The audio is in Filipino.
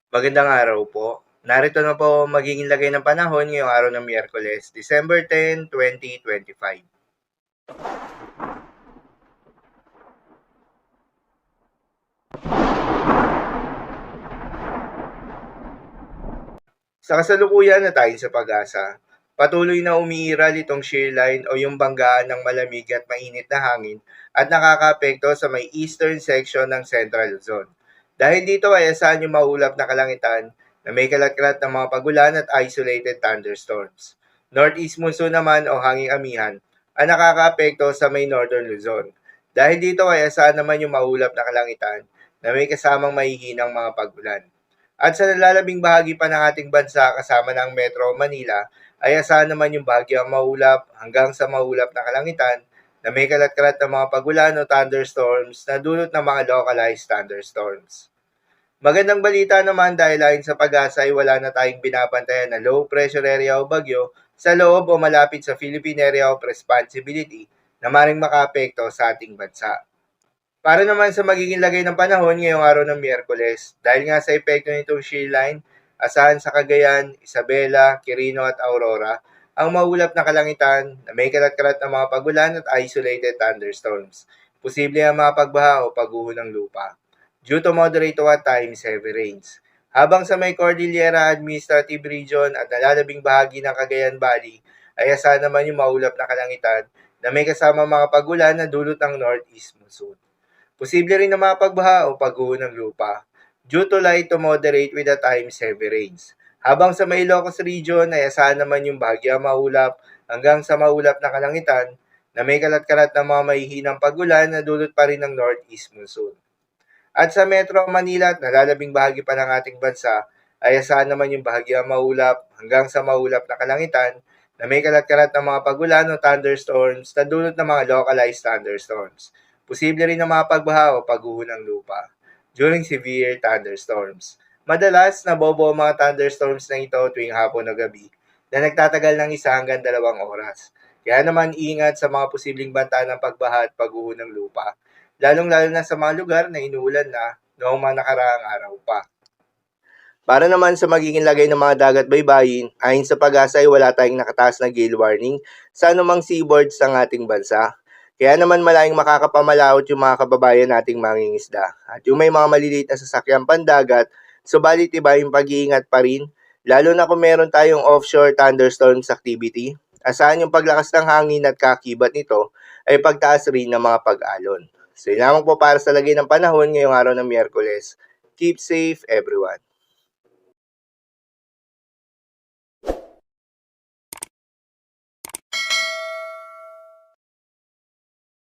Magandang araw po. Narito na po ang magiging lagay ng panahon ngayong araw ng Miyerkules, December 10, 2025. Sa kasalukuyan na tayo sa pag-asa, patuloy na umiiral itong shear line o yung banggaan ng malamig at mainit na hangin at nakakaapekto sa may eastern section ng Central Luzon. Dahil dito ay asahan yung maulap na kalangitan na may kalat-kalat ng mga pagulan at isolated thunderstorms. Northeast monsoon naman o hanging amihan ang nakakaapekto sa may northern Luzon. Dahil dito ay asahan naman yung maulap na kalangitan na may kasamang mahihinang mga pagulan. At sa nalalabing bahagi pa ng ating bansa kasama ng Metro Manila ay asahan naman yung bahagyang maulap hanggang sa maulap na kalangitan na may kalat-kalat na mga pagulan o thunderstorms na dulot ng mga localized thunderstorms. Magandang balita naman dahil ayon sa pag-asa ay wala na tayong binabantayan na low pressure area o bagyo sa loob o malapit sa Philippine Area of Responsibility na maring makaapekto sa ating bansa. Para naman sa magiging lagay ng panahon ngayong araw ng Miyerkules, dahil nga sa epekto nitong shear line, asahan sa Cagayan, Isabela, Quirino at Aurora ang maulap na kalangitan na may kalat-kalat na mga pagulan at isolated thunderstorms. Posible ang mga pagbaha o pagguho ng lupa due to moderate to at times heavy rains. Habang sa may Cordillera Administrative Region at nalalabing bahagi ng Cagayan Valley ay asahan naman yung maulap na kalangitan na may kasama mga pagulan na dulot ng northeast monsoon. Posible rin na mapagbaha o pagguho ng lupa due to light to moderate with at times heavy rains. Habang sa may Ilocos region ay asahan naman yung bahagyang maulap hanggang sa maulap na kalangitan na may kalat-kalat na mga mahihinang pagulan na dulot pa rin ng northeast monsoon. At sa Metro Manila at nalalabing bahagi pa ng ating bansa ay asahan naman yung bahagyang maulap hanggang sa maulap na kalangitan na may kalat-kalat na mga pagulan o thunderstorms na dulot ng mga localized thunderstorms. Posible rin na mapagbaha o pagguho ng lupa during severe thunderstorms. Madalas, nabobo ang mga thunderstorms na ito tuwing hapon o gabi na nagtatagal ng 1 hanggang 2 oras. Kaya naman ingat sa mga posibleng banta ng pagbaha at pagguho ng lupa, lalong-lalo na sa mga lugar na inuulan na noong mga nakaraang araw pa. Para naman sa magiging lagay ng mga dagat baybayin, ayon sa pag-asa ay wala tayong nakataas na gale warning sa anumang seaboards ng ating bansa. Kaya naman malayong makakapamalaot yung mga kababayan nating mangingisda. At yung may mga maliliit na sasakyang pandagat, subalit iba yung pag-iingat pa rin, lalo na kung meron tayong offshore thunderstorms activity. Asahan yung paglakas ng hangin at kakibat nito ay pagtaas rin ng mga pag-alon. So yun lamang po para sa lagay ng panahon ngayong araw ng Miyerkules. Keep safe everyone.